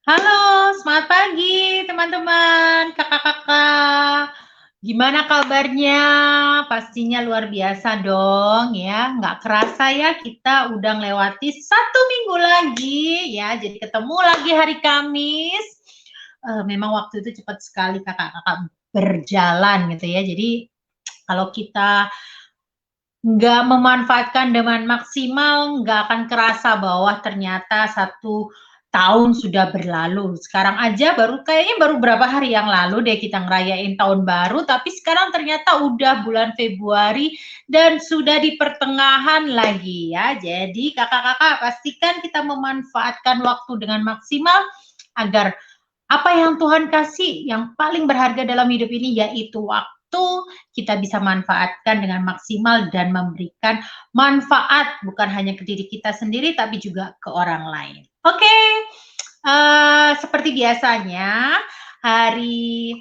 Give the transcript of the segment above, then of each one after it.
Halo, selamat pagi teman-teman, kakak-kakak. Gimana kabarnya? Pastinya luar biasa dong ya. Nggak kerasa ya kita udah melewati 1 minggu lagi ya. Jadi ketemu lagi hari Kamis. Memang waktu itu cepat sekali kakak-kakak berjalan gitu ya. Jadi kalau kita nggak memanfaatkan dengan maksimal, nggak akan kerasa bahwa ternyata 1 tahun sudah berlalu. Sekarang aja kayaknya baru berapa hari yang lalu deh kita ngerayain tahun baru, tapi sekarang ternyata udah bulan Februari dan sudah di pertengahan lagi ya. Jadi kakak-kakak pastikan kita memanfaatkan waktu dengan maksimal agar apa yang Tuhan kasih yang paling berharga dalam hidup ini yaitu waktu kita bisa manfaatkan dengan maksimal dan memberikan manfaat bukan hanya ke diri kita sendiri tapi juga ke orang lain. Oke, seperti biasanya hari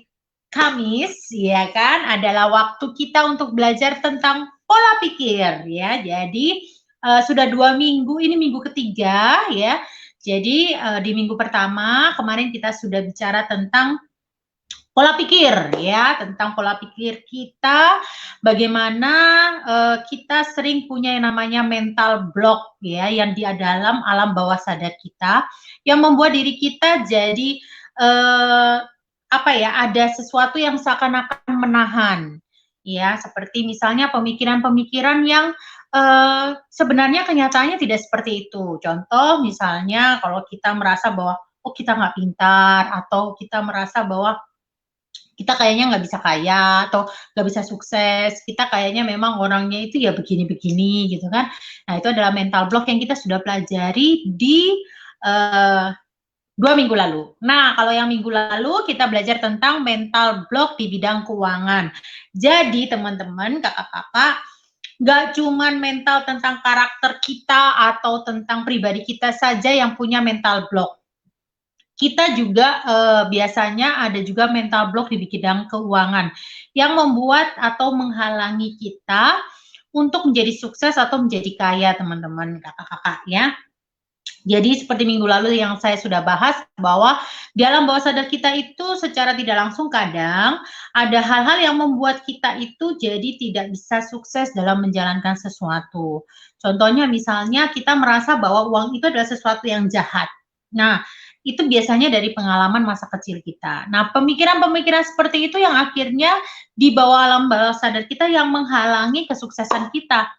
Kamis ya kan adalah waktu kita untuk belajar tentang pola pikir ya. Jadi sudah 2 minggu, ini minggu ketiga ya. Jadi di minggu pertama kemarin kita sudah bicara tentang pola pikir ya, tentang pola pikir kita, bagaimana kita sering punya yang namanya mental block ya, yang di dalam alam bawah sadar kita, yang membuat diri kita jadi apa ya, ada sesuatu yang seakan-akan menahan, ya, seperti misalnya pemikiran-pemikiran yang sebenarnya kenyataannya tidak seperti itu. Contoh misalnya kalau kita merasa bahwa oh kita nggak pintar, atau kita merasa bahwa kita kayaknya nggak bisa kaya atau nggak bisa sukses, kita kayaknya memang orangnya itu ya begini-begini gitu kan. Nah itu adalah mental block yang kita sudah pelajari di 2 minggu lalu. Nah kalau yang minggu lalu kita belajar tentang mental block di bidang keuangan. Jadi teman-teman, kakak-kakak, nggak cuman mental tentang karakter kita atau tentang pribadi kita saja yang punya mental block. Kita juga biasanya ada juga mental block di bidang keuangan yang membuat atau menghalangi kita untuk menjadi sukses atau menjadi kaya, teman-teman, kakak-kakak ya. Jadi seperti minggu lalu yang saya sudah bahas bahwa di alam bawah sadar kita itu secara tidak langsung kadang ada hal-hal yang membuat kita itu jadi tidak bisa sukses dalam menjalankan sesuatu. Contohnya misalnya kita merasa bahwa uang itu adalah sesuatu yang jahat. Nah, itu biasanya dari pengalaman masa kecil kita. Nah, pemikiran-pemikiran seperti itu yang akhirnya di bawah alam bawah sadar kita yang menghalangi kesuksesan kita.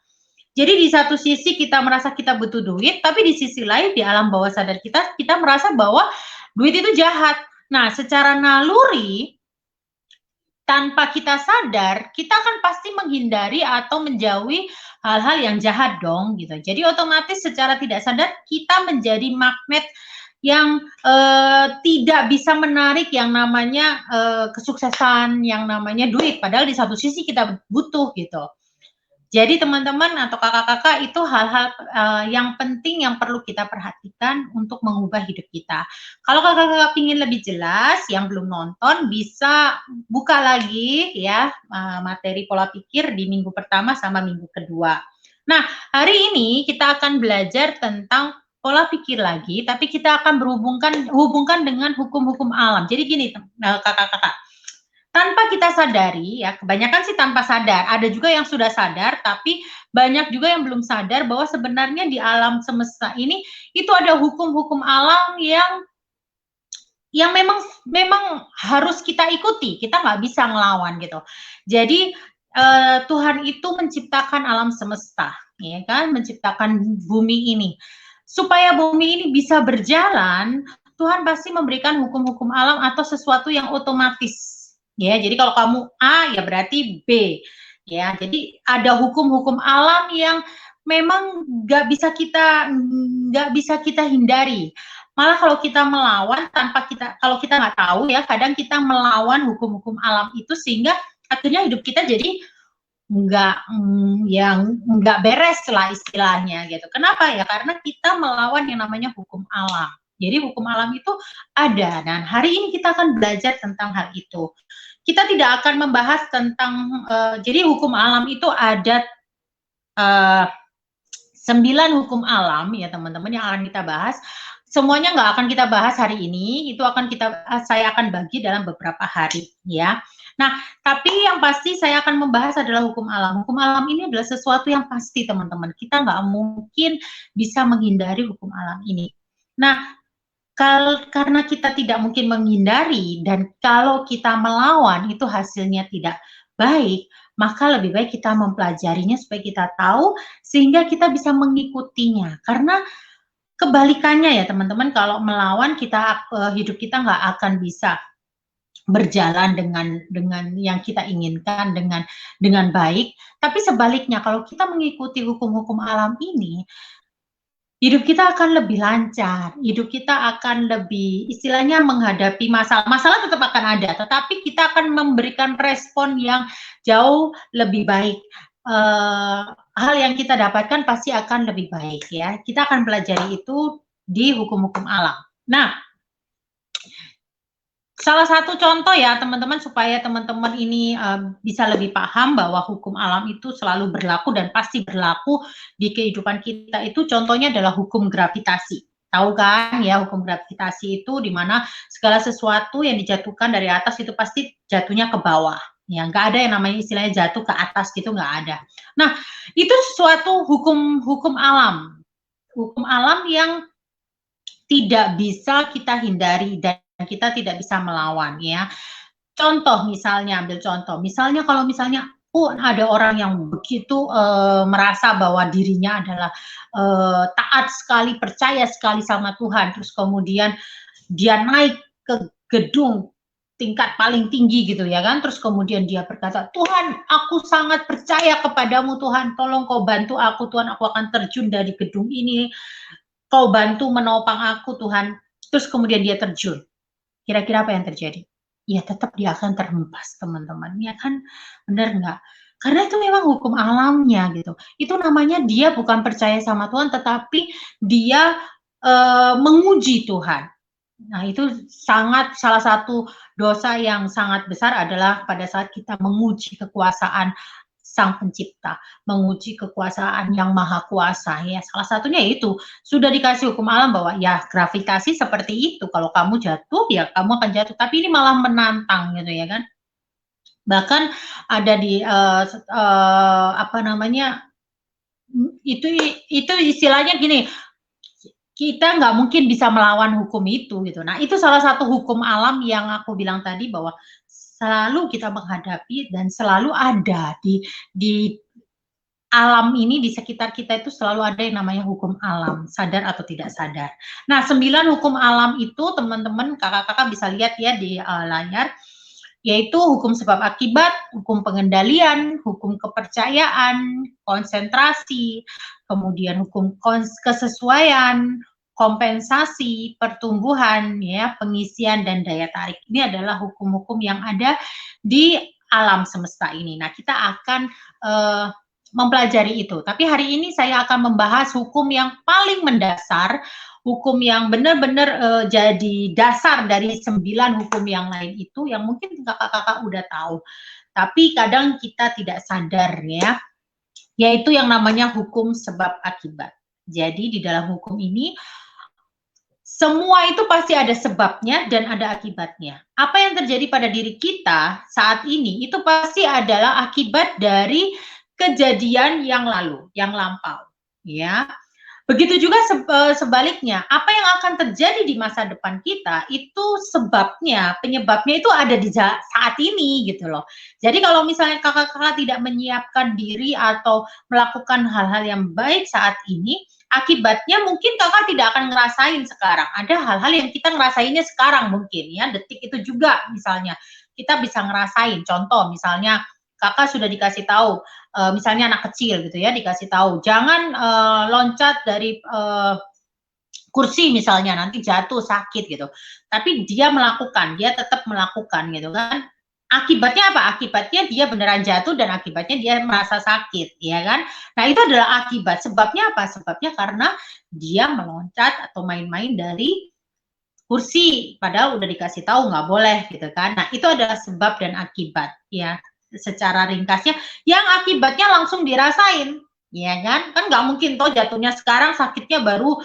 Jadi di satu sisi kita merasa kita butuh duit, tapi di sisi lain di alam bawah sadar kita merasa bahwa duit itu jahat. Nah, secara naluri tanpa kita sadar, kita akan pasti menghindari atau menjauhi hal-hal yang jahat dong gitu. Jadi otomatis secara tidak sadar kita menjadi magnet yang tidak bisa menarik yang namanya kesuksesan, yang namanya duit. Padahal di satu sisi kita butuh gitu. Jadi teman-teman atau kakak-kakak itu hal-hal yang penting yang perlu kita perhatikan untuk mengubah hidup kita. Kalau kakak-kakak ingin lebih jelas, yang belum nonton bisa buka lagi ya materi pola pikir di minggu pertama sama minggu kedua. Nah, hari ini kita akan belajar tentang pola pikir lagi, tapi kita akan hubungkan dengan hukum-hukum alam. Jadi gini, kakak-kakak, tanpa kita sadari ya, kebanyakan sih tanpa sadar, ada juga yang sudah sadar, tapi banyak juga yang belum sadar bahwa sebenarnya di alam semesta ini itu ada hukum-hukum alam yang memang harus kita ikuti, kita nggak bisa ngelawan gitu. Jadi Tuhan itu menciptakan alam semesta, ya kan, menciptakan bumi ini. Supaya bumi ini bisa berjalan, Tuhan pasti memberikan hukum-hukum alam atau sesuatu yang otomatis. Ya, jadi kalau kamu A ya berarti B. Ya, jadi ada hukum-hukum alam yang memang nggak bisa kita hindari. Malah kalau kita melawan kalau kita nggak tahu ya, kadang kita melawan hukum-hukum alam itu sehingga akhirnya hidup kita jadi nggak beres lah istilahnya gitu. Kenapa ya? Karena kita melawan yang namanya hukum alam. Jadi hukum alam itu ada, dan hari ini kita akan belajar tentang hal itu. Kita tidak akan membahas tentang jadi hukum alam itu ada 9 hukum alam ya teman-teman yang akan kita bahas. semuanya nggak akan kita bahas hari ini, itu saya akan bagi dalam beberapa hari, ya. Nah, tapi yang pasti saya akan membahas adalah hukum alam. Hukum alam ini adalah sesuatu yang pasti, teman-teman. Kita nggak mungkin bisa menghindari hukum alam ini. Nah, karena kita tidak mungkin menghindari dan kalau kita melawan itu hasilnya tidak baik, maka lebih baik kita mempelajarinya supaya kita tahu sehingga kita bisa mengikutinya. Karena kebalikannya ya teman-teman, kalau melawan hidup kita nggak akan bisa berjalan dengan yang kita inginkan dengan baik. Tapi sebaliknya kalau kita mengikuti hukum-hukum alam ini, hidup kita akan lebih lancar, hidup kita akan lebih istilahnya menghadapi masalah tetap akan ada, tetapi kita akan memberikan respon yang jauh lebih baik. Hal yang kita dapatkan pasti akan lebih baik ya. Kita akan pelajari itu di hukum-hukum alam. Nah, salah satu contoh ya teman-teman supaya teman-teman ini bisa lebih paham bahwa hukum alam itu selalu berlaku dan pasti berlaku di kehidupan kita itu contohnya adalah hukum gravitasi. Tahu kan ya hukum gravitasi itu di mana segala sesuatu yang dijatuhkan dari atas itu pasti jatuhnya ke bawah. Ya, nggak ada yang namanya istilahnya jatuh ke atas gitu, nggak ada. Nah, itu sesuatu hukum alam. Hukum alam yang tidak bisa kita hindari dan kita tidak bisa melawan ya. Contoh misalnya, ambil contoh. Misalnya kalau misalnya ada orang yang begitu merasa bahwa dirinya adalah taat sekali, percaya sekali sama Tuhan, terus kemudian dia naik ke gedung tingkat paling tinggi gitu ya kan, terus kemudian dia berkata, Tuhan aku sangat percaya kepadamu Tuhan, tolong kau bantu aku Tuhan, aku akan terjun dari gedung ini, kau bantu menopang aku Tuhan, terus kemudian dia terjun. Kira-kira apa yang terjadi? Ya tetap dia akan terhempas teman-teman, ya kan? Benar nggak? Karena itu memang hukum alamnya gitu. Itu namanya dia bukan percaya sama Tuhan, tetapi dia menguji Tuhan. Nah itu salah satu dosa yang sangat besar adalah pada saat kita menguji kekuasaan Sang Pencipta, menguji kekuasaan yang maha kuasa ya. Salah satunya itu sudah dikasih hukum alam bahwa ya gravitasi seperti itu, kalau kamu jatuh ya kamu akan jatuh, tapi ini malah menantang gitu ya kan. Bahkan ada di apa namanya, itu istilahnya gini, kita nggak mungkin bisa melawan hukum itu gitu. Nah itu salah satu hukum alam yang aku bilang tadi bahwa selalu kita menghadapi dan selalu ada di alam ini, di sekitar kita itu selalu ada yang namanya hukum alam, sadar atau tidak sadar. Nah 9 hukum alam itu teman-teman kakak-kakak bisa lihat ya di layar, yaitu hukum sebab akibat, hukum pengendalian, hukum kepercayaan, konsentrasi, kemudian hukum kesesuaian, kompensasi, pertumbuhan, ya, pengisian dan daya tarik. Ini adalah hukum-hukum yang ada di alam semesta ini. Nah, kita akan mempelajari itu. Tapi hari ini saya akan membahas hukum yang paling mendasar, hukum yang benar-benar jadi dasar dari 9 hukum yang lain itu yang mungkin kakak-kakak udah tahu. Tapi kadang kita tidak sadar ya, yaitu yang namanya hukum sebab akibat. Jadi di dalam hukum ini semua itu pasti ada sebabnya dan ada akibatnya. Apa yang terjadi pada diri kita saat ini itu pasti adalah akibat dari kejadian yang lalu, yang lampau, ya. Begitu juga sebaliknya, apa yang akan terjadi di masa depan kita itu sebabnya, penyebabnya itu ada di saat ini gitu loh. Jadi kalau misalnya kakak-kakak tidak menyiapkan diri atau melakukan hal-hal yang baik saat ini, akibatnya mungkin kakak tidak akan ngerasain sekarang. Ada hal-hal yang kita ngerasainnya sekarang mungkin ya, detik itu juga misalnya kita bisa ngerasain. Contoh misalnya kakak sudah dikasih tahu, misalnya anak kecil gitu ya, dikasih tahu jangan loncat dari kursi misalnya, nanti jatuh sakit gitu. Tapi dia melakukan, dia tetap melakukan gitu kan. Akibatnya apa? Akibatnya dia beneran jatuh dan akibatnya dia merasa sakit, ya kan? Nah itu adalah akibat. Sebabnya apa? Sebabnya karena dia meloncat atau main-main dari kursi, padahal udah dikasih tahu nggak boleh gitu kan. Nah itu adalah sebab dan akibat ya. Secara ringkasnya, yang akibatnya langsung dirasain ya kan? Kan nggak mungkin toh jatuhnya sekarang sakitnya baru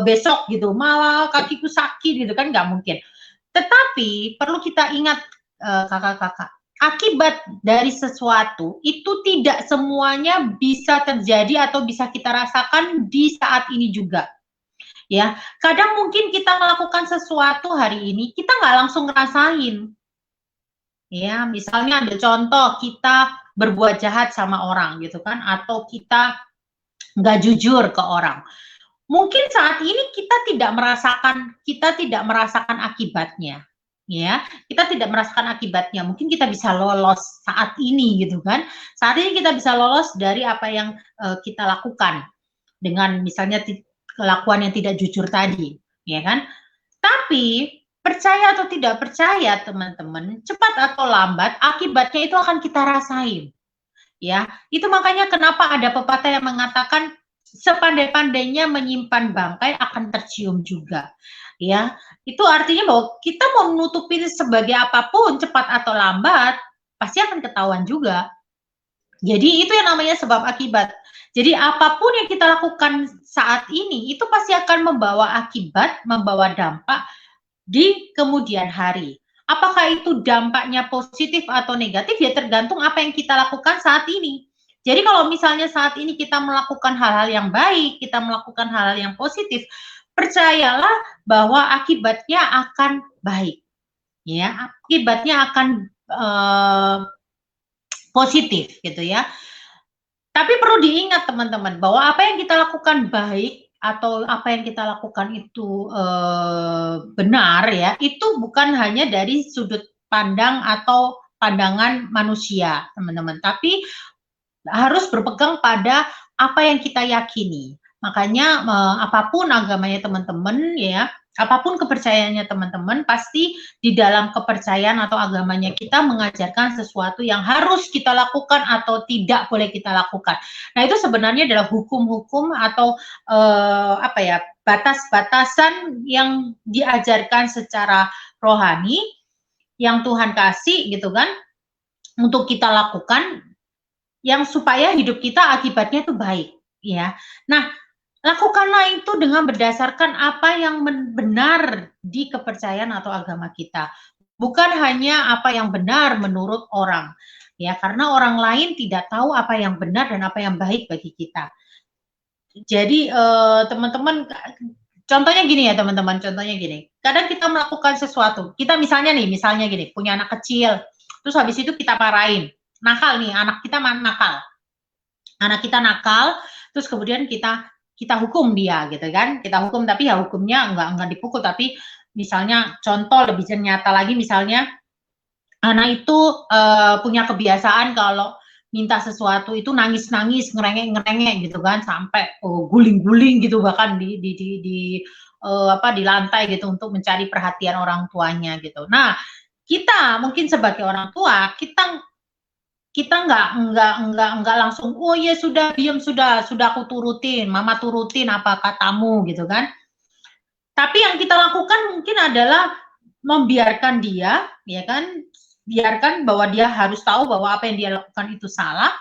besok gitu, malah kakiku sakit gitu kan nggak mungkin. Tetapi perlu kita ingat kakak-kakak, akibat dari sesuatu itu tidak semuanya bisa terjadi atau bisa kita rasakan di saat ini juga. Ya, kadang mungkin kita melakukan sesuatu hari ini, kita nggak langsung ngerasain. Ya, misalnya ambil contoh, kita berbuat jahat sama orang gitu kan, atau kita nggak jujur ke orang. Mungkin saat ini kita tidak merasakan akibatnya, ya. Kita tidak merasakan akibatnya. Mungkin kita bisa lolos saat ini gitu kan. Saat ini kita bisa lolos dari apa yang kita lakukan dengan misalnya kelakuan yang tidak jujur tadi, ya kan? Tapi percaya atau tidak percaya teman-teman, cepat atau lambat akibatnya itu akan kita rasain. Ya, itu makanya kenapa ada pepatah yang mengatakan sepandai-pandainya menyimpan bangkai akan tercium juga. Ya, itu artinya bahwa kita mau menutupin sebagai apapun cepat atau lambat pasti akan ketahuan juga. Jadi itu yang namanya sebab akibat. Jadi apapun yang kita lakukan saat ini itu pasti akan membawa akibat, membawa dampak di kemudian hari. Apakah itu dampaknya positif atau negatif ya tergantung apa yang kita lakukan saat ini. Jadi kalau misalnya saat ini kita melakukan hal-hal yang baik, kita melakukan hal-hal yang positif, percayalah bahwa akibatnya akan baik. Ya, akibatnya akan positif gitu ya. Tapi perlu diingat teman-teman bahwa apa yang kita lakukan baik atau apa yang kita lakukan itu benar ya, itu bukan hanya dari sudut pandang atau pandangan manusia, teman-teman, tapi harus berpegang pada apa yang kita yakini. Makanya apapun agamanya teman-teman ya, apapun kepercayaannya teman-teman, pasti di dalam kepercayaan atau agamanya kita mengajarkan sesuatu yang harus kita lakukan atau tidak boleh kita lakukan. Nah, itu sebenarnya adalah hukum-hukum atau apa ya, batas-batasan yang diajarkan secara rohani yang Tuhan kasih gitu kan untuk kita lakukan yang supaya hidup kita akibatnya itu baik, ya. Nah, lakukanlah itu dengan berdasarkan apa yang benar di kepercayaan atau agama kita. Bukan hanya apa yang benar menurut orang, ya. Karena orang lain tidak tahu apa yang benar dan apa yang baik bagi kita. Jadi teman-teman, contohnya gini ya teman-teman, contohnya gini. Kadang kita melakukan sesuatu, kita misalnya gini, punya anak kecil, terus habis itu kita marahin. Nakal nih, anak kita nakal. Anak kita nakal, terus kemudian kita hukum dia gitu kan. Kita hukum tapi ya hukumnya enggak dipukul, tapi misalnya contoh lebih nyata lagi, misalnya anak itu punya kebiasaan kalau minta sesuatu itu nangis-nangis, ngerengek gitu kan, sampai guling-guling gitu, bahkan di lantai gitu untuk mencari perhatian orang tuanya gitu. Nah, kita mungkin sebagai orang tua, kita nggak langsung, oh ya sudah diam, sudah aku turutin, mama turutin apa katamu gitu kan. Tapi yang kita lakukan mungkin adalah membiarkan dia, ya kan, biarkan bahwa dia harus tahu bahwa apa yang dia lakukan itu salah,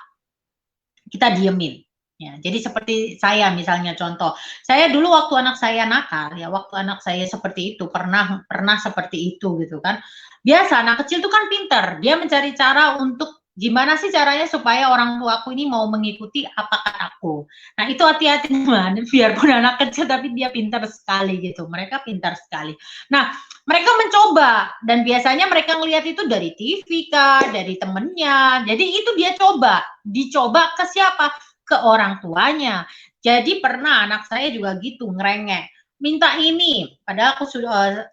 kita diemin. Ya, jadi seperti saya misalnya contoh, saya dulu waktu anak saya nakal, ya waktu anak saya seperti itu, pernah seperti itu gitu kan. Biasa anak kecil itu kan pinter, dia mencari cara untuk gimana sih caranya supaya orang tuaku ini mau mengikuti apa kataku. Nah itu hati-hati teman, biarpun anak kecil tapi dia pintar sekali gitu, mereka pintar sekali. Nah mereka mencoba dan biasanya mereka ngelihat itu dari TV kah, dari temennya, jadi itu dia dicoba ke siapa? Ke orang tuanya. Jadi pernah anak saya juga gitu ngerengek, minta ini, padahal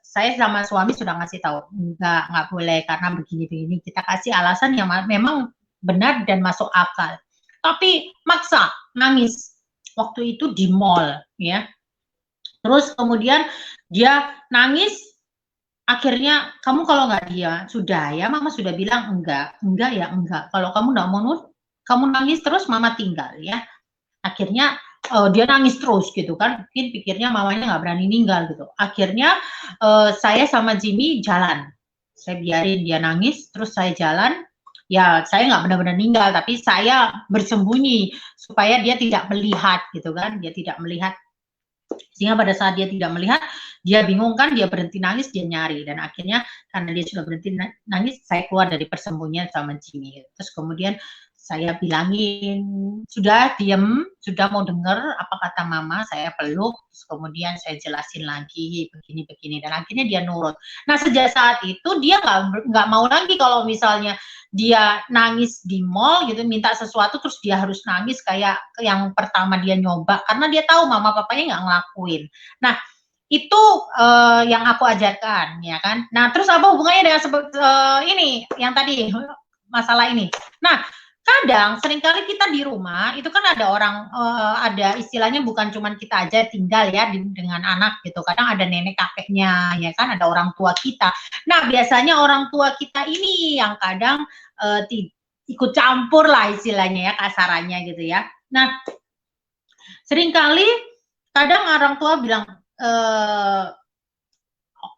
saya sama suami sudah ngasih tahu, enggak boleh karena begini-begini, kita kasih alasan yang memang benar dan masuk akal. Tapi maksa, nangis. Waktu itu di mall, ya. Terus kemudian dia nangis, akhirnya kamu kalau nggak dia, sudah ya, mama sudah bilang enggak ya enggak. Kalau kamu nggak mau nurut, kamu nangis terus, mama tinggal ya. Akhirnya dia nangis terus gitu kan, mungkin pikirnya mamanya nggak berani ninggal gitu. Akhirnya saya sama Jimmy jalan, saya biarin dia nangis, terus saya jalan, Ya, saya nggak benar-benar ninggal, tapi saya bersembunyi supaya dia tidak melihat gitu kan, dia tidak melihat. Sehingga pada saat dia tidak melihat, dia bingung kan, dia berhenti nangis, dia nyari. Dan akhirnya karena dia sudah berhenti nangis, saya keluar dari persembunyian sama Jimmy. Terus kemudian saya bilangin, sudah diem, sudah mau denger apa kata mama, saya peluk, terus kemudian saya jelasin lagi begini-begini, dan akhirnya dia nurut. Nah sejak saat itu dia nggak mau lagi kalau misalnya dia nangis di mall gitu, minta sesuatu terus dia harus nangis kayak yang pertama dia nyoba, karena dia tahu mama papanya nggak ngelakuin. Nah itu yang aku ajarkan, ya kan. Nah terus apa hubungannya dengan ini yang tadi masalah ini? Nah kadang seringkali kita di rumah itu kan ada orang ada istilahnya bukan cuma kita aja tinggal ya dengan anak gitu, kadang ada nenek kakeknya ya kan, ada orang tua kita. Nah biasanya orang tua kita ini yang kadang ikut campur lah istilahnya ya, kasarannya gitu ya. Nah seringkali kadang orang tua bilang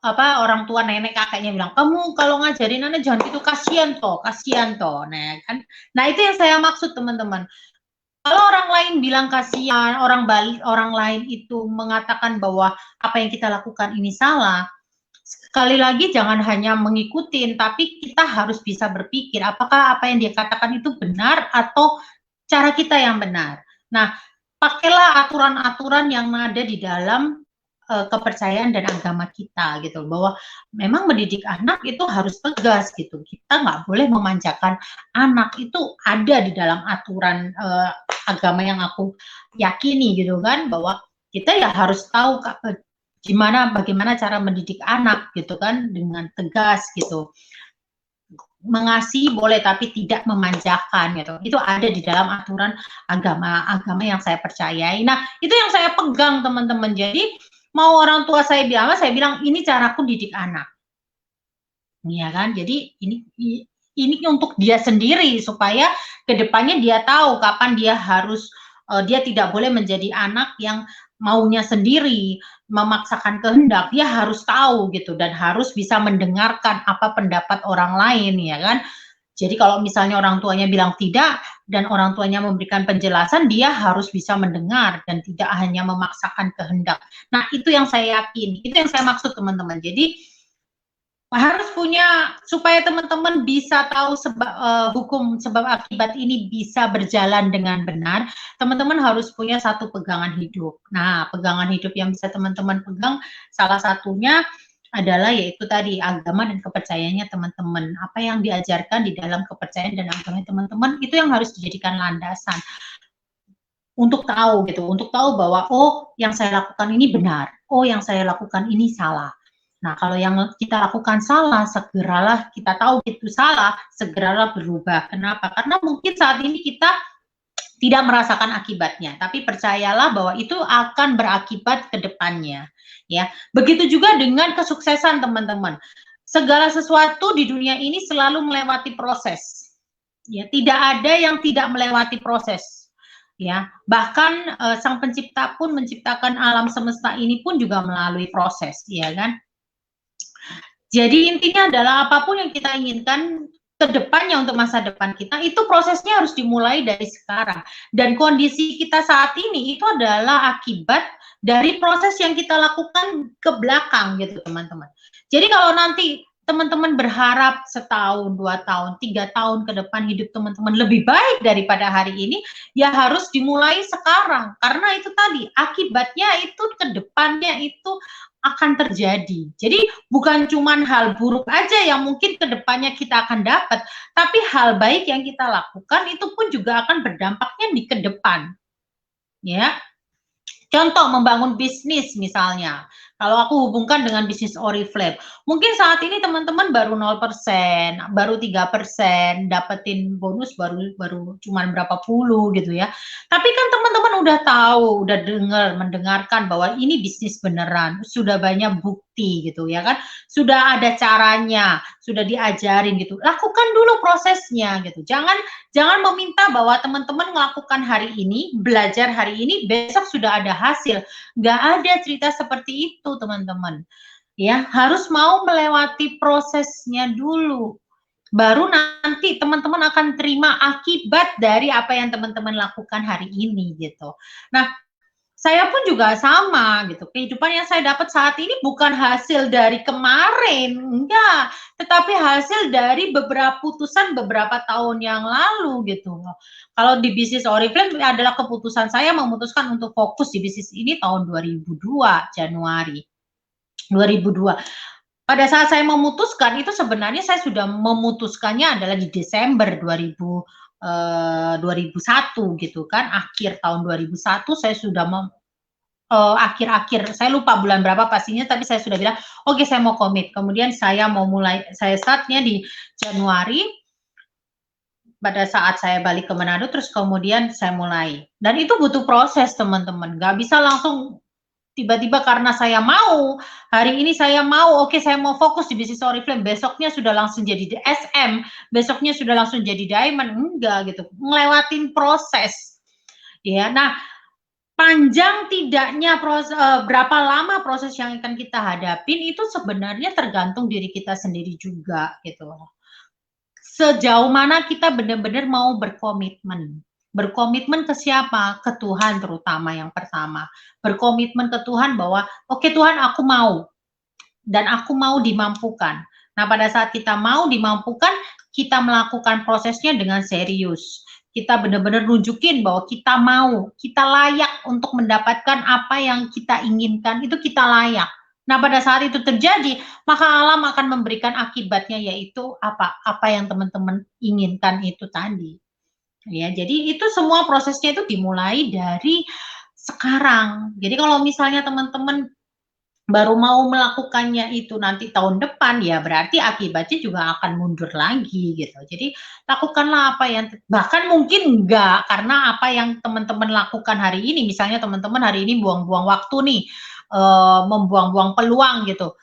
orang tua nenek kakeknya bilang, kamu kalau ngajarin anak jangan gitu, kasihan toh, nah kan. Nah itu yang saya maksud teman-teman. Kalau orang lain bilang kasihan, orang lain itu mengatakan bahwa apa yang kita lakukan ini salah, sekali lagi jangan hanya mengikuti, tapi kita harus bisa berpikir apakah apa yang dia katakan itu benar atau cara kita yang benar. Nah, pakailah aturan-aturan yang ada di dalam kepercayaan dan agama kita gitu, bahwa memang mendidik anak itu harus tegas gitu, kita nggak boleh memanjakan anak, itu ada di dalam aturan agama yang aku yakini gitu kan, bahwa kita ya harus tahu bagaimana cara mendidik anak gitu kan, dengan tegas gitu. Mengasihi boleh tapi tidak memanjakan gitu. Itu ada di dalam aturan agama yang saya percayai. Nah, itu yang saya pegang teman-teman. Jadi mau orang tua saya bilang ini caraku didik anak. Iya kan? Jadi ini untuk dia sendiri supaya kedepannya dia tahu kapan dia harus dia tidak boleh menjadi anak yang maunya sendiri, memaksakan kehendak. Dia harus tahu gitu dan harus bisa mendengarkan apa pendapat orang lain ya kan. Jadi kalau misalnya orang tuanya bilang tidak dan orang tuanya memberikan penjelasan, dia harus bisa mendengar dan tidak hanya memaksakan kehendak. Nah, itu yang saya yakin, itu yang saya maksud teman-teman. Jadi harus punya supaya teman-teman bisa tahu hukum sebab akibat ini bisa berjalan dengan benar, teman-teman harus punya satu pegangan hidup. Nah, pegangan hidup yang bisa teman-teman pegang salah satunya adalah yaitu tadi agama dan kepercayaannya teman-teman. Apa yang diajarkan di dalam kepercayaan dan agama teman-teman itu yang harus dijadikan landasan untuk tahu gitu, untuk tahu bahwa oh yang saya lakukan ini benar, oh yang saya lakukan ini salah. Nah, kalau yang kita lakukan salah, segeralah kita tahu itu salah, segeralah berubah. Kenapa? Karena mungkin saat ini kita tidak merasakan akibatnya, tapi percayalah bahwa itu akan berakibat ke depannya. Ya, begitu juga dengan kesuksesan teman-teman. Segala sesuatu di dunia ini selalu melewati proses. Ya, tidak ada yang tidak melewati proses. Ya, bahkan Sang Pencipta pun menciptakan alam semesta ini pun juga melalui proses, ya kan? Jadi intinya adalah apapun yang kita inginkan ke depannya untuk masa depan kita, itu prosesnya harus dimulai dari sekarang. Dan kondisi kita saat ini itu adalah akibat dari proses yang kita lakukan ke belakang gitu teman-teman. Jadi kalau nanti teman-teman berharap setahun, 2 tahun, 3 tahun ke depan hidup teman-teman lebih baik daripada hari ini, ya harus dimulai sekarang. Karena itu tadi, akibatnya itu ke depannya itu akan terjadi. Jadi bukan cuma hal buruk aja yang mungkin kedepannya kita akan dapat, tapi hal baik yang kita lakukan itu pun juga akan berdampaknya di ke depan. Ya. Contoh membangun bisnis misalnya. Kalau aku hubungkan dengan bisnis Oriflame, mungkin saat ini teman-teman baru 0%, baru 3%, dapetin bonus baru cuman berapa puluh gitu ya. Tapi kan teman-teman udah tahu, udah mendengarkan bahwa ini bisnis beneran, sudah banyak bukti gitu ya kan. Sudah ada caranya, sudah diajarin gitu. Lakukan dulu prosesnya gitu. Jangan meminta bahwa teman-teman melakukan hari ini, belajar hari ini, besok sudah ada hasil. Nggak ada cerita seperti itu, teman-teman. Ya, harus mau melewati prosesnya dulu. baru nanti teman-teman akan terima akibat dari apa yang teman-teman lakukan hari ini gitu. Nah, saya pun juga sama gitu. Kehidupan yang saya dapat saat ini bukan hasil dari kemarin, enggak, tetapi hasil dari beberapa putusan beberapa tahun yang lalu gitu loh. Kalau di bisnis Oriflame adalah keputusan saya memutuskan untuk fokus di bisnis ini tahun 2002 Januari 2002. Pada saat saya memutuskan itu sebenarnya saya sudah memutuskannya adalah di Desember 2001 gitu kan, akhir tahun 2001 saya sudah akhir-akhir saya lupa bulan berapa pastinya, tapi saya sudah bilang oke saya mau komit. Kemudian saya startnya di Januari pada saat saya balik ke Manado, terus kemudian saya mulai. Dan itu butuh proses teman-teman, nggak bisa langsung tiba-tiba karena saya mau, hari ini saya mau, oke saya mau fokus di bisnis Oriflame, besoknya sudah langsung jadi di SM, besoknya sudah langsung jadi diamond, enggak gitu, ngelewatin proses. Ya, nah panjang tidaknya berapa lama proses yang akan kita hadapin itu sebenarnya tergantung diri kita sendiri juga gitu. Sejauh mana kita benar-benar mau berkomitmen. Berkomitmen ke siapa? Ke Tuhan terutama yang pertama. Berkomitmen ke Tuhan bahwa, oke Tuhan aku mau. Dan aku mau dimampukan. Nah pada saat kita mau dimampukan, kita melakukan prosesnya dengan serius. Kita benar-benar nunjukin bahwa kita mau, kita layak untuk mendapatkan apa yang kita inginkan, itu kita layak. Nah, pada saat itu terjadi, maka alam akan memberikan akibatnya yaitu apa yang teman-teman inginkan itu tadi. Ya, jadi itu semua prosesnya itu dimulai dari sekarang. Jadi kalau misalnya teman-teman baru mau melakukannya itu nanti tahun depan, ya berarti akibatnya juga akan mundur lagi gitu. Jadi lakukanlah apa yang bahkan mungkin enggak karena apa yang teman-teman lakukan hari ini, misalnya teman-teman hari ini buang-buang waktu nih, membuang-buang peluang gitu.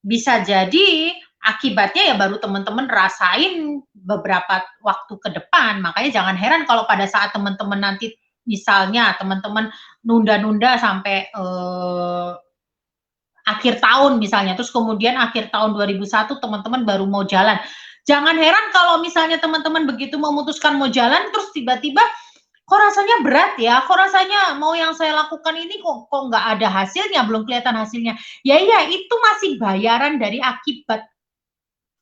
Bisa jadi akibatnya ya baru teman-teman rasain beberapa waktu ke depan. Makanya jangan heran kalau pada saat teman-teman nanti misalnya teman-teman nunda-nunda sampai akhir tahun misalnya, terus kemudian akhir tahun 2001 teman-teman baru mau jalan. Jangan heran kalau misalnya teman-teman begitu memutuskan mau jalan, terus tiba-tiba kok rasanya berat ya, kok rasanya mau yang saya lakukan ini kok nggak ada hasilnya, belum kelihatan hasilnya. Ya iya, itu masih bayaran dari akibat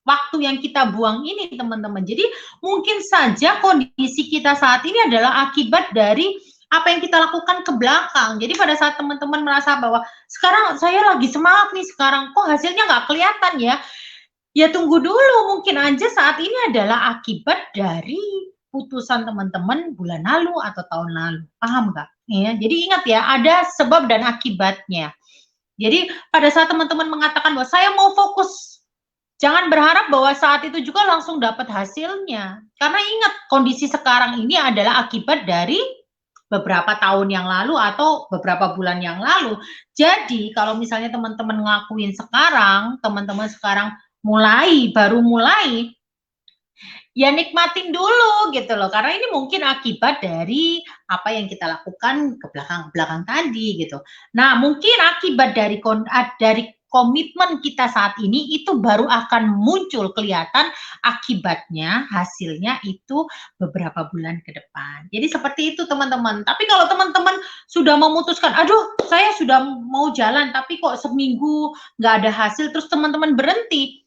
waktu yang kita buang ini teman-teman. Jadi mungkin saja kondisi kita saat ini adalah akibat dari apa yang kita lakukan ke belakang. Jadi pada saat teman-teman merasa bahwa sekarang saya lagi semangat nih, sekarang kok hasilnya nggak kelihatan ya, ya tunggu dulu, mungkin aja saat ini adalah akibat dari putusan teman-teman bulan lalu atau tahun lalu. Paham nggak? Ya, jadi ingat ya, ada sebab dan akibatnya. Jadi pada saat teman-teman mengatakan bahwa saya mau fokus, jangan berharap bahwa saat itu juga langsung dapat hasilnya. Karena ingat, kondisi sekarang ini adalah akibat dari beberapa tahun yang lalu atau beberapa bulan yang lalu. Jadi kalau misalnya teman-teman ngelakuin sekarang, teman-teman sekarang baru mulai, ya nikmatin dulu gitu loh. Karena ini mungkin akibat dari apa yang kita lakukan ke belakang-belakang tadi gitu. Nah, mungkin akibat dari komitmen kita saat ini itu baru akan muncul kelihatan akibatnya, hasilnya itu beberapa bulan ke depan. Jadi seperti itu teman-teman. Tapi kalau teman-teman sudah memutuskan, aduh saya sudah mau jalan tapi kok seminggu nggak ada hasil, terus teman-teman berhenti,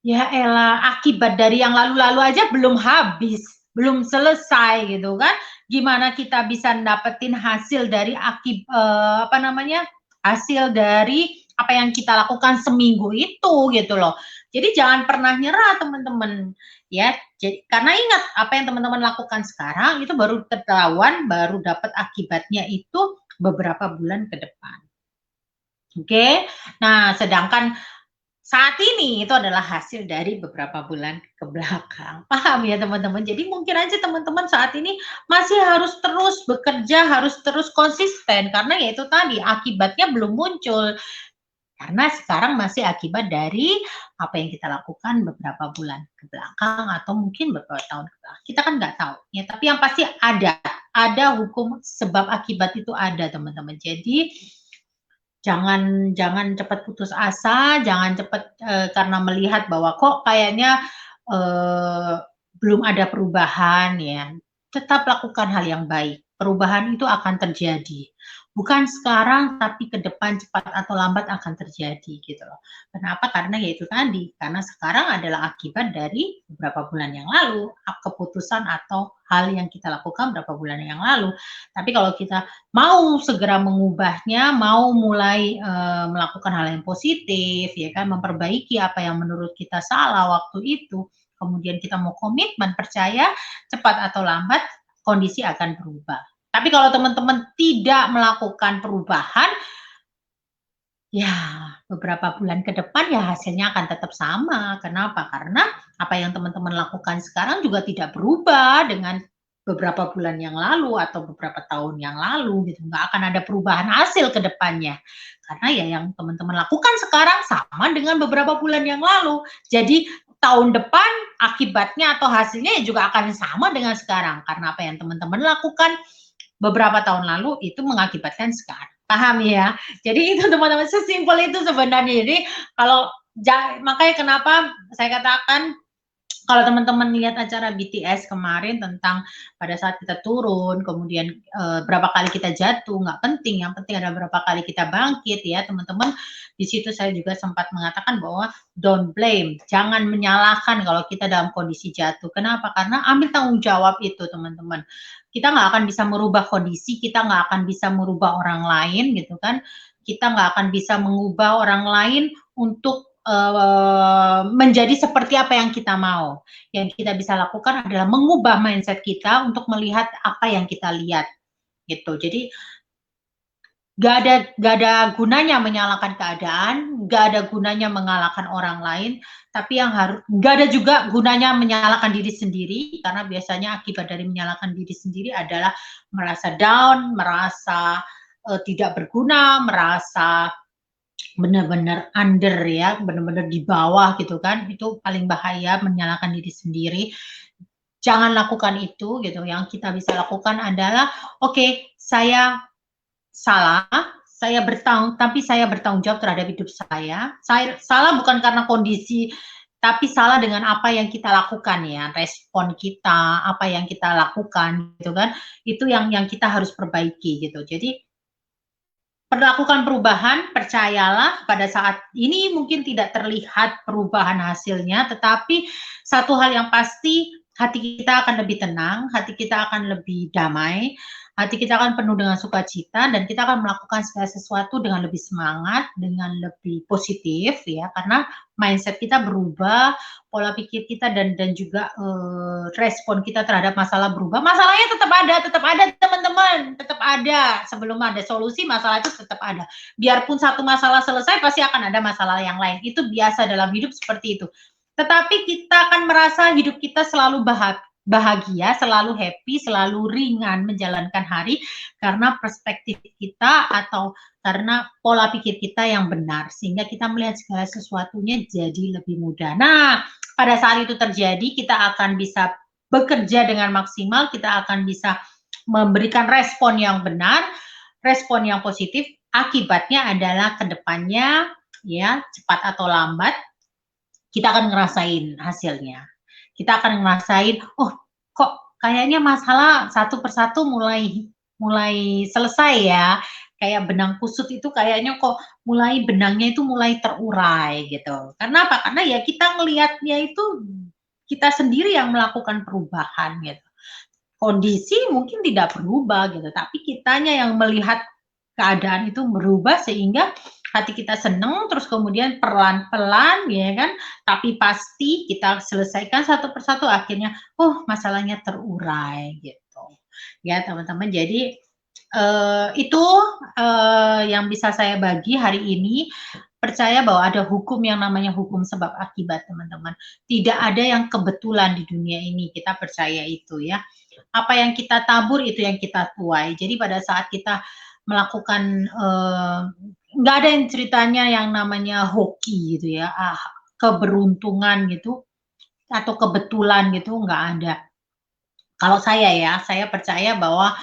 ya elah, akibat dari yang lalu-lalu aja belum habis, belum selesai gitu kan. Gimana kita bisa dapetin hasil dari hasil dari apa yang kita lakukan seminggu itu gitu loh. Jadi jangan pernah nyerah teman-teman ya. Jadi karena ingat apa yang teman-teman lakukan sekarang itu baru ketahuan, baru dapat akibatnya itu beberapa bulan ke depan. Oke. Nah, sedangkan saat ini itu adalah hasil dari beberapa bulan ke belakang. Paham ya teman-teman? Jadi mungkin aja teman-teman saat ini masih harus terus bekerja, harus terus konsisten karena ya itu tadi akibatnya belum muncul. Karena sekarang masih akibat dari apa yang kita lakukan beberapa bulan ke belakang atau mungkin beberapa tahun ke belakang. Kita kan nggak tahu ya, tapi yang pasti ada hukum sebab akibat itu ada teman-teman. Jadi jangan cepat putus asa, jangan cepat karena melihat bahwa kok kayaknya eee, belum ada perubahan ya, tetap lakukan hal yang baik. Perubahan itu akan terjadi. Bukan sekarang, tapi ke depan cepat atau lambat akan terjadi gitu loh. Kenapa? Karena ya itu tadi, karena sekarang adalah akibat dari beberapa bulan yang lalu, keputusan atau hal yang kita lakukan beberapa bulan yang lalu. Tapi kalau kita mau segera mengubahnya, mau mulai, melakukan hal yang positif ya kan, memperbaiki apa yang menurut kita salah waktu itu, kemudian kita mau komitmen, percaya cepat atau lambat kondisi akan berubah. Tapi kalau teman-teman tidak melakukan perubahan, ya beberapa bulan ke depan ya hasilnya akan tetap sama. Kenapa? Karena apa yang teman-teman lakukan sekarang juga tidak berubah dengan beberapa bulan yang lalu atau beberapa tahun yang lalu gitu. Nggak akan ada perubahan hasil ke depannya. Karena ya yang teman-teman lakukan sekarang sama dengan beberapa bulan yang lalu. Jadi tahun depan akibatnya atau hasilnya ya juga akan sama dengan sekarang. Karena apa yang teman-teman lakukan beberapa tahun lalu itu mengakibatkan sekarang. Paham ya? Jadi itu teman-teman, sesimpel itu sebenarnya. Jadi kalau makanya kenapa saya katakan kalau teman-teman lihat acara BTS kemarin tentang pada saat kita turun, kemudian berapa kali kita jatuh, nggak penting, yang penting ada berapa kali kita bangkit ya teman-teman. Di situ saya juga sempat mengatakan bahwa don't blame, jangan menyalahkan kalau kita dalam kondisi jatuh. Kenapa? Karena ambil tanggung jawab itu teman-teman. Kita nggak akan bisa merubah kondisi, kita nggak akan bisa merubah orang lain gitu kan. Kita nggak akan bisa mengubah orang lain untuk menjadi seperti apa yang kita mau. Yang kita bisa lakukan adalah mengubah mindset kita untuk melihat apa yang kita lihat, gitu. Jadi gak ada gunanya menyalahkan keadaan, gak ada gunanya mengalahkan orang lain, tapi yang harus gak ada juga gunanya menyalahkan diri sendiri, karena biasanya akibat dari menyalahkan diri sendiri adalah merasa down, merasa tidak berguna, merasa benar-benar under ya, benar-benar di bawah gitu kan, itu paling bahaya menyalahkan diri sendiri. Jangan lakukan itu gitu, yang kita bisa lakukan adalah, oke, saya salah, tapi saya bertanggung jawab terhadap hidup saya. Saya salah bukan karena kondisi, tapi salah dengan apa yang kita lakukan ya, respon kita, apa yang kita lakukan gitu kan, itu yang kita harus perbaiki gitu. Jadi lakukan perubahan, percayalah pada saat ini mungkin tidak terlihat perubahan hasilnya, tetapi satu hal yang pasti hati kita akan lebih tenang, hati kita akan lebih damai, hati kita akan penuh dengan sukacita, dan kita akan melakukan segala sesuatu dengan lebih semangat, dengan lebih positif ya, karena mindset kita berubah, pola pikir kita dan juga respon kita terhadap masalah berubah. Masalahnya tetap ada teman-teman, tetap ada. Sebelum ada solusi, masalah itu tetap ada. Biarpun satu masalah selesai, pasti akan ada masalah yang lain. Itu biasa dalam hidup seperti itu. Tetapi kita akan merasa hidup kita selalu bahagia, selalu happy, selalu ringan menjalankan hari karena perspektif kita atau karena pola pikir kita yang benar, sehingga kita melihat segala sesuatunya jadi lebih mudah. Nah, pada saat itu terjadi, kita akan bisa bekerja dengan maksimal, kita akan bisa memberikan respon yang benar, respon yang positif. Akibatnya adalah kedepannya ya cepat atau lambat kita akan ngerasain hasilnya. Kita akan ngerasain, oh kok kayaknya masalah satu persatu mulai selesai ya. Kayak benang kusut itu kayaknya kok benangnya itu mulai terurai gitu. Karena apa? Karena ya kita ngelihatnya itu kita sendiri yang melakukan perubahan gitu. Kondisi mungkin tidak berubah gitu, tapi kitanya yang melihat keadaan itu berubah sehingga hati kita seneng, terus kemudian pelan-pelan ya kan, tapi pasti kita selesaikan satu persatu akhirnya, oh masalahnya terurai gitu. Ya teman-teman, jadi itu yang bisa saya bagi hari ini. Percaya bahwa ada hukum yang namanya hukum sebab akibat teman-teman. Tidak ada yang kebetulan di dunia ini, kita percaya itu ya. Apa yang kita tabur itu yang kita tuai. Jadi pada saat kita melakukan nggak ada yang ceritanya yang namanya hoki gitu ya, keberuntungan gitu atau kebetulan gitu nggak ada. Kalau saya ya, saya percaya bahwa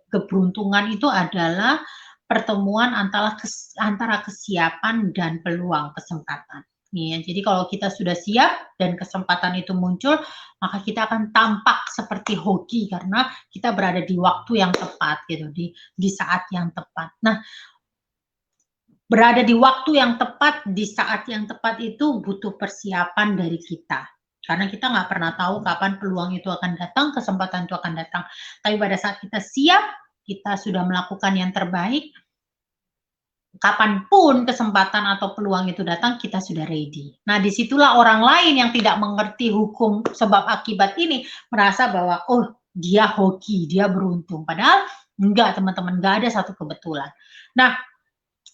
keberuntungan itu adalah pertemuan antara kesiapan dan peluang kesempatan. Ya, jadi kalau kita sudah siap dan kesempatan itu muncul, maka kita akan tampak seperti hoki karena kita berada di waktu yang tepat gitu, di saat yang tepat. Nah, berada di waktu yang tepat, di saat yang tepat itu butuh persiapan dari kita. Karena kita nggak pernah tahu kapan peluang itu akan datang, kesempatan itu akan datang. Tapi pada saat kita siap, kita sudah melakukan yang terbaik, kapanpun kesempatan atau peluang itu datang, kita sudah ready. Nah, disitulah orang lain yang tidak mengerti hukum sebab akibat ini merasa bahwa, oh, dia hoki, dia beruntung. Padahal enggak, teman-teman, enggak ada satu kebetulan. Nah,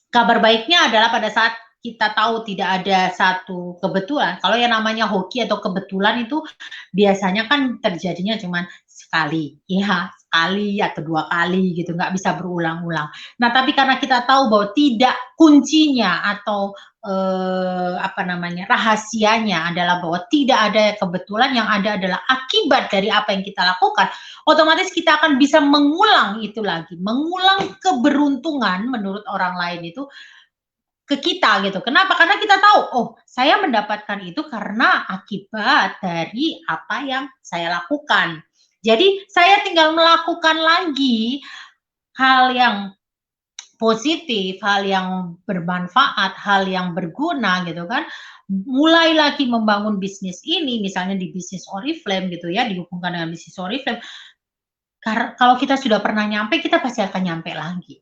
kabar baiknya adalah pada saat kita tahu tidak ada satu kebetulan. Kalau yang namanya hoki atau kebetulan itu biasanya kan terjadinya cuma sekali, ya sekali atau 2 kali gitu, nggak bisa berulang-ulang. Nah, tapi karena kita tahu bahwa tidak kuncinya atau apa namanya, rahasianya adalah bahwa tidak ada kebetulan, yang ada adalah akibat dari apa yang kita lakukan, otomatis kita akan bisa mengulang itu lagi, mengulang keberuntungan menurut orang lain itu ke kita gitu. Kenapa? Karena kita tahu, oh, saya mendapatkan itu karena akibat dari apa yang saya lakukan. Jadi saya tinggal melakukan lagi hal yang positif, hal yang bermanfaat, hal yang berguna gitu kan. Mulai lagi membangun bisnis ini, misalnya di bisnis Oriflame gitu ya, dihubungkan dengan bisnis Oriflame. Kalau kita sudah pernah nyampe, kita pasti akan nyampe lagi.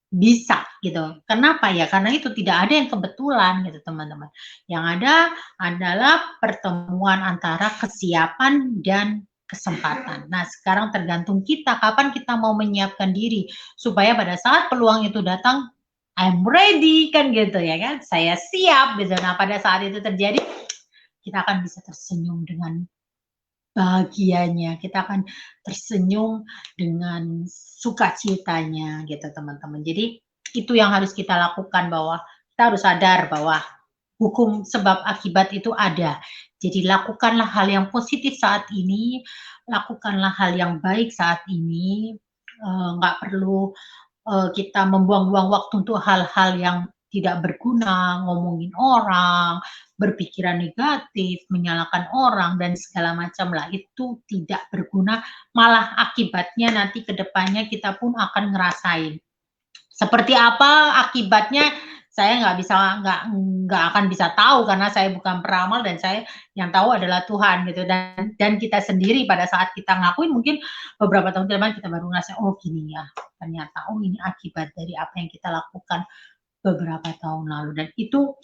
Bisa gitu. Kenapa ya? Karena itu tidak ada yang kebetulan gitu teman-teman. Yang ada adalah pertemuan antara kesiapan dan kesempatan. Nah, sekarang tergantung kita kapan kita mau menyiapkan diri supaya pada saat peluang itu datang, I'm ready kan gitu ya kan. Saya siap gitu. Nah, pada saat itu terjadi kita akan bisa tersenyum dengan bahagianya, kita akan tersenyum dengan sukacitanya gitu teman-teman. Jadi itu yang harus kita lakukan, bahwa kita harus sadar bahwa hukum sebab akibat itu ada. Jadi lakukanlah hal yang positif saat ini, lakukanlah hal yang baik saat ini, nggak perlu kita membuang-buang waktu untuk hal-hal yang tidak berguna, ngomongin orang, berpikiran negatif, menyalahkan orang, dan segala macam lah. Itu tidak berguna, malah akibatnya nanti ke depannya kita pun akan ngerasain. Seperti apa akibatnya, saya nggak akan bisa tahu karena saya bukan peramal dan saya yang tahu adalah Tuhan gitu, dan kita sendiri pada saat kita ngakuin mungkin beberapa tahun ke depan kita baru ngerasa, oh gini ya, ternyata oh ini akibat dari apa yang kita lakukan beberapa tahun lalu, dan itu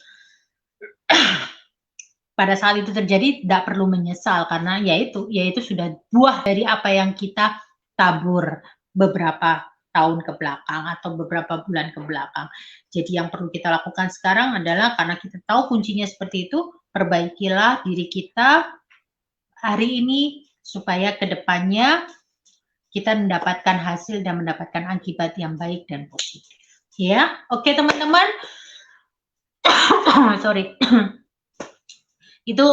pada saat itu terjadi tidak perlu menyesal karena yaitu sudah buah dari apa yang kita tabur beberapa tahun ke belakang atau beberapa bulan ke belakang. Jadi yang perlu kita lakukan sekarang adalah karena kita tahu kuncinya seperti itu, perbaikilah diri kita hari ini supaya ke depannya kita mendapatkan hasil dan mendapatkan akibat yang baik dan positif. Ya, oke teman-teman. Sorry. Itu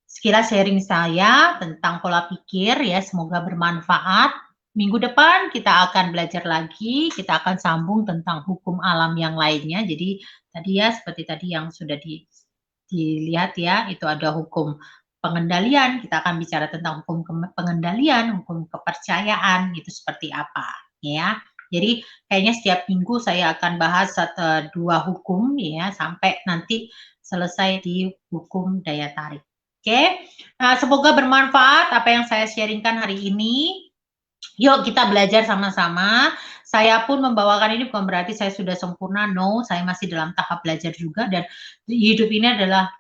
sekilas sharing saya tentang pola pikir ya, semoga bermanfaat. Minggu depan kita akan belajar lagi, kita akan sambung tentang hukum alam yang lainnya. Jadi tadi ya seperti tadi yang sudah dilihat ya, itu ada hukum pengendalian, kita akan bicara tentang hukum pengendalian, hukum kepercayaan, itu seperti apa ya. Jadi kayaknya setiap minggu saya akan bahas 2 hukum ya, sampai nanti selesai di hukum daya tarik. Oke, nah, semoga bermanfaat apa yang saya sharingkan hari ini. Yuk kita belajar sama-sama. Saya pun membawakan ini bukan berarti saya sudah sempurna, no, saya masih dalam tahap belajar juga, dan hidup ini adalah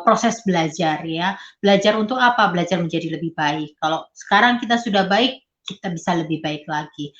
proses belajar ya. Belajar untuk apa? Belajar menjadi lebih baik. Kalau sekarang kita sudah baik, kita bisa lebih baik lagi.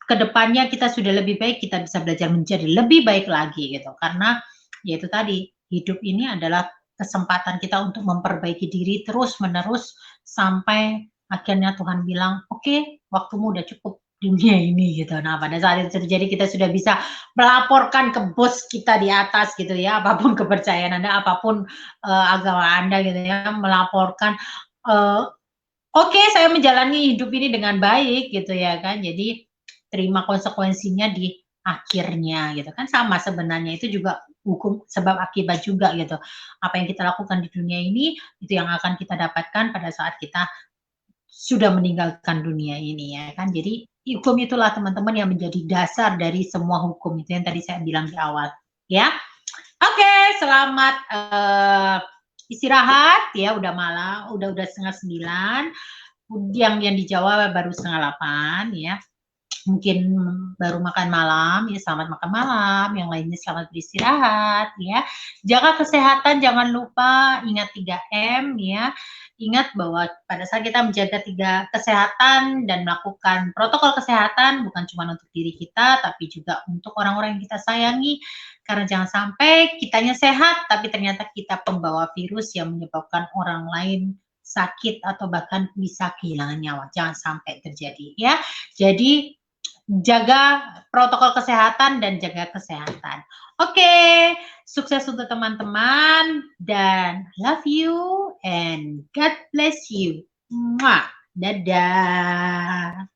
Kedepannya kita sudah lebih baik, kita bisa belajar menjadi lebih baik lagi gitu. Karena yaitu tadi, hidup ini adalah kesempatan kita untuk memperbaiki diri terus-menerus sampai akhirnya Tuhan bilang, "Oke, waktumu udah cukup dunia ini," gitu. Nah, pada saat itu terjadi kita sudah bisa melaporkan ke bos kita di atas gitu ya, apapun kepercayaan Anda, apapun agama Anda gitu ya, melaporkan, "Oke, saya menjalani hidup ini dengan baik," gitu ya kan. Jadi terima konsekuensinya di akhirnya gitu kan, sama sebenarnya itu juga hukum sebab akibat juga gitu. Apa yang kita lakukan di dunia ini itu yang akan kita dapatkan pada saat kita sudah meninggalkan dunia ini ya kan. Jadi hukum itulah teman-teman yang menjadi dasar dari semua hukum itu yang tadi saya bilang di awal ya. Oke, selamat istirahat ya, udah malam, udah 8:30. Yang di Jawa baru 7:30 ya. Mungkin baru makan malam, ya selamat makan malam, yang lainnya selamat beristirahat ya. Jaga kesehatan, jangan lupa ingat 3M ya. Ingat bahwa pada saat kita menjaga 3 kesehatan dan melakukan protokol kesehatan bukan cuma untuk diri kita tapi juga untuk orang-orang yang kita sayangi. Karena jangan sampai kitanya sehat tapi ternyata kita pembawa virus yang menyebabkan orang lain sakit atau bahkan bisa kehilangan nyawa. Jangan sampai terjadi ya. Jadi jaga protokol kesehatan dan jaga kesehatan. Oke, sukses untuk teman-teman dan love you and God bless you. Mwah. Dadah.